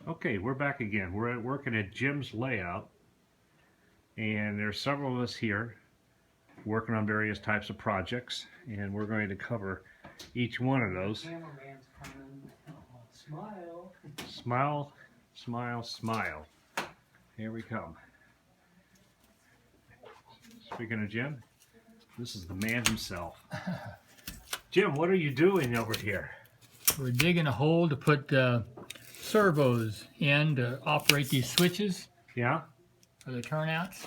Okay, we're back again. We're working at Jim's layout, and there's several of us here working on various types of projects, and we're going to cover each one of those. Cameraman's coming. Oh, smile. Smile, smile, smile. Here we come. Speaking of Jim, this is the man himself. Jim, what are you doing over here? We're digging a hole to put servos in to operate these switches Yeah? for the turnouts.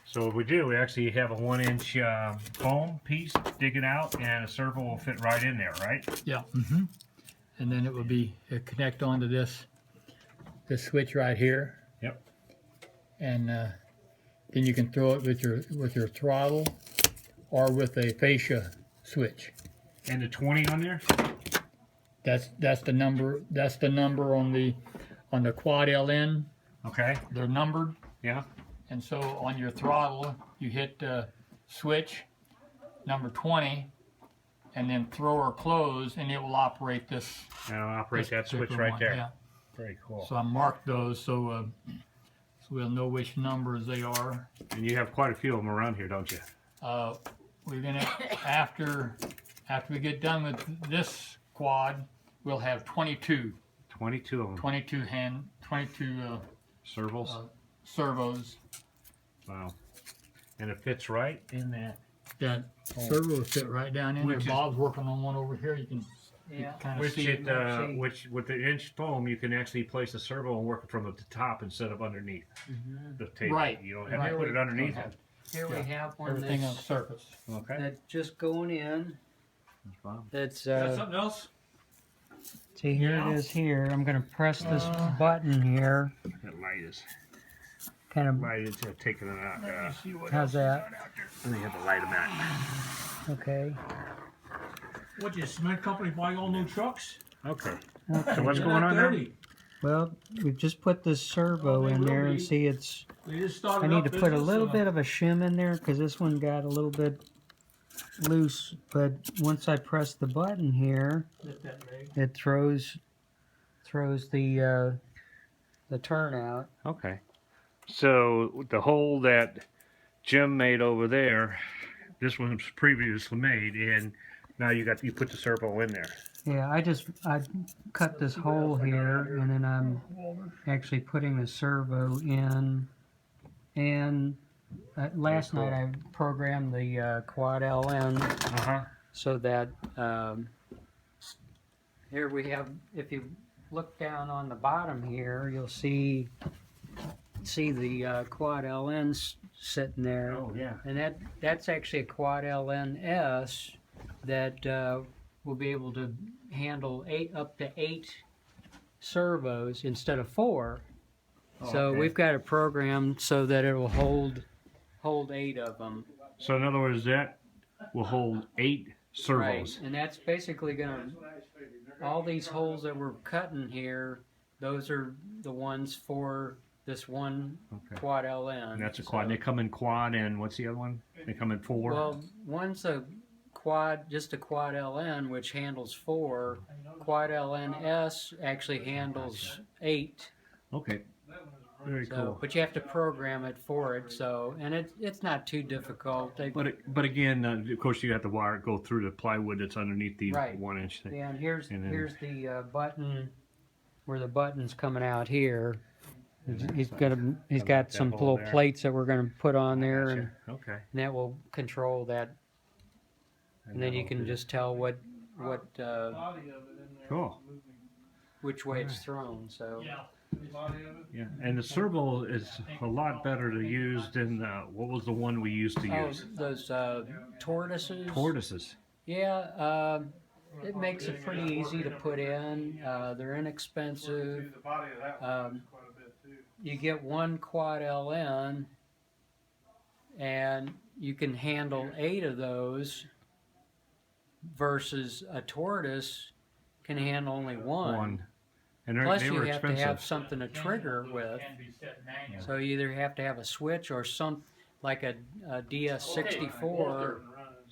So what we do, we actually have a 1-inch foam piece, dig it out, and a servo will fit right in there, right? Yeah. And then it will be connect onto this switch right here. Yep. And then you can throw it with your throttle or with a fascia switch. And the 20 on there? That's the number. That's the number on the quad LN. Okay. They're numbered. Yeah. And so on your throttle, you hit switch number 20, and then throw or close, and it will operate this. And I'll operate that switch particular right one, there. Yeah. Very cool. So I marked those so we'll know which numbers they are. And you have quite a few of them around here, don't you? We're gonna after we get done with this quad, we'll have 22 22 of them. 22 Servos? servos. Wow. And it fits right in that. That servo will fit right down in there. Which is- Bob's working on one over here. You can Yeah. kind of Which see it, it. which with the inch foam, you can actually place the servo and work it from the top instead of underneath the table. Right. You don't have Right. to put it underneath Okay. it. Here we Yeah. have one Everything on the that's, surface. Okay. that's just going in. Wow. That's Something else? see, here Yeah. it is. Here, I'm gonna press this button here. That light is Kind of. light is taking it out. Let me see what How's else that? And you have to light them out. Okay. What, your cement company buy all new trucks? Okay. Okay. So what's going on there? Well, we've just put this servo in there and see it's. I need to put a little bit of a shim in there because this one got a little bit loose. But once I press the button here, it throws the turnout. Okay. So the hole that Jim made over there, this one was previously made, and now you put the servo in there. Yeah, I cut this hole here, and then I'm actually putting the servo in. And last night I programmed the quad LN so that here we have. If you look down on the bottom here, you'll see the quad LN sitting there. Oh yeah. And that's actually a quad LNS that will be able to handle up to 8 servos instead of 4. So okay. we've got it programmed so that it will hold 8 of them. So in other words, that will hold 8 servos. Right. And that's basically going to, all these holes that we're cutting here, those are the ones for this one quad LN. And that's a quad. So, They come in quad, and what's the other one? They come in 4. well, one's a quad, just a quad LN, which handles 4. Quad LNS actually handles 8. Okay. Very So, cool. but you have to program it for it. So, and it's not too difficult. But again, of course, you have to go through the plywood that's underneath the Right. 1-inch thing. Yeah, and here's And then- here's the button where the button's coming out here. He's got some hole little there. plates that we're going to put on there, and Gotcha. Okay. that will control that. And then you can just tell what Cool. which way it's thrown. So. Yeah, and the servo is a lot better to use than what was the one we used to Oh, use? those tortoises. Tortoises. Yeah, it makes it pretty easy to put in. They're inexpensive. You get one quad LN, and you can handle 8 of those, versus a tortoise can handle only one. And Plus, they you were have expensive. to have something to trigger with. So you either have to have a switch or like a DS64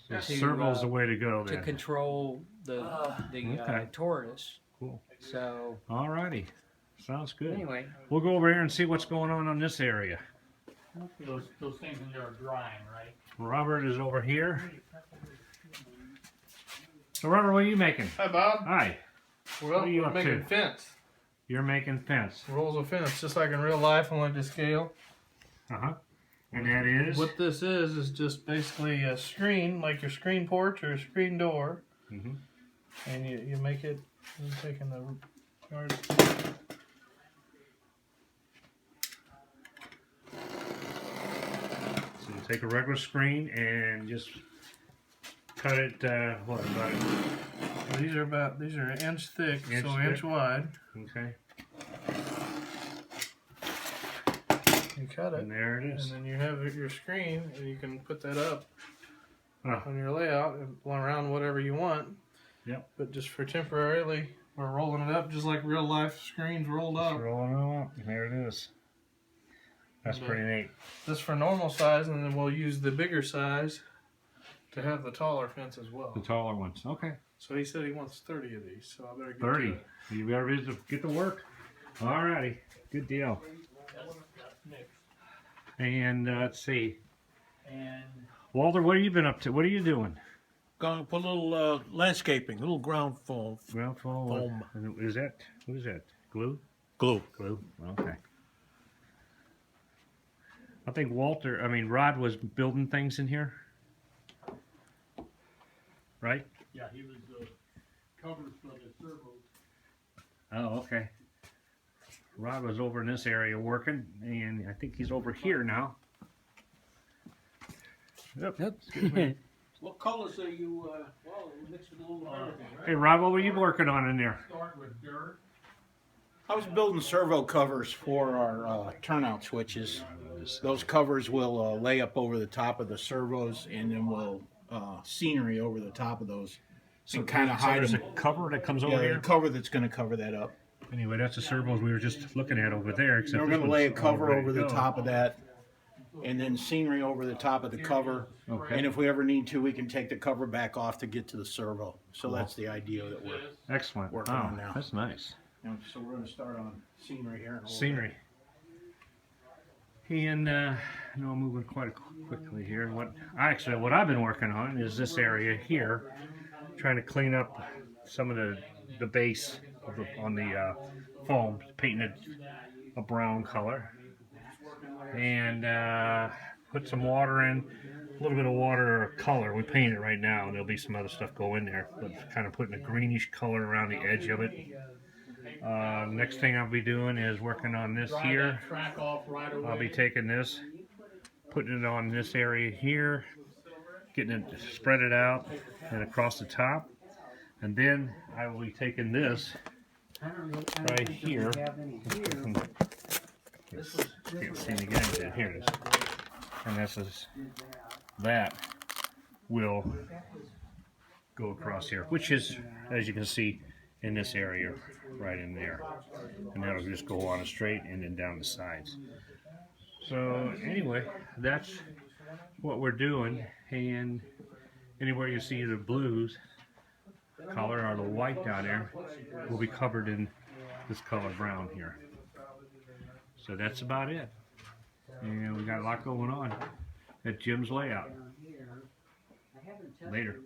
The to, servo's the way to go to then. control the Okay. tortoise. Cool. So Alrighty. Sounds good. anyway, We'll go over here and see what's going on this area. Those things in there are drying, right? Robert is over here. So Robert, what are you making? Hi, Bob. Hi. Well, What are you we're up making to? fence. You're making fence. Rolls of fence, just like in real life on the scale. Uh-huh. And that is? What this is just basically a screen, like your screen porch or a screen door. Mhm. And you make it, you're taking the yard. So you take a regular screen and just cut it, what, about These are an inch thick, Inch so thick? inch wide. okay. You cut it, And there it and is. then you have your screen, and you can put that up Oh. on your layout and around whatever you want. Yep. But just for temporarily, we're rolling it up just like real life screens rolled Just up. rolling it up. There it is. That's Okay. pretty neat. This for normal size, and then we'll use the bigger size to have the taller fence as well. The taller ones. Okay. So he said he wants 30 of these, so I better get 30. to it. You better get to work. Alrighty. Good deal. And let's see. And Walter, what have you been up to? What are you doing? Going to put a little landscaping, a little ground foam Ground foam. Is that, what is that? Glue? glue. Glue. Okay. I think Rod was building things in here. Right? yeah, he was covers for the servos. Oh, okay. Rod was over in this area working, and I think he's over here now. Yep. What colors are you? Well, mixed with a little of everything, right? Hey, Rod, what were you working on in there? Start with dirt. I was building servo covers for our turnout switches. Those covers will lay up over the top of the servos, and then we'll scenery over the top of those. So kind of So hide there's a them. cover that comes over Yeah, here. a cover that's going to cover that up. Anyway, that's the servos we were just looking at over there. Except We're this going to one's lay a all cover ready over to the go. top of that, and then scenery over the top of the cover. Okay. And if we ever need to, we can take the cover back off to get to the servo. So that's the idea that we're. Excellent. Working on now. That's nice. And so we're going to start on scenery here. In a little Scenery. And I know I'm moving quite quickly here. What I've been working on is this area here, trying to clean up some of the base of on the foam, painting it a brown color, and put some water in, a little bit of water or color. We paint it right now, and there'll be some other stuff go in there, but kind of putting a greenish color around the edge of it. Next thing I'll be doing is working on this Dry here. that track off right away. I'll be taking this, putting it on this area here, getting it, spread it out and across the top. And then I will be taking this right here. Can't see me getting to it. Here it is. And that will go across here, which is, as you can see, in this area right in there. And that'll just go on straight and then down the sides. So anyway, that's what we're doing. And anywhere you see the blues color or the white down there will be covered in this color brown here. So that's about it. And we got a lot going on at Jim's Layout. Later.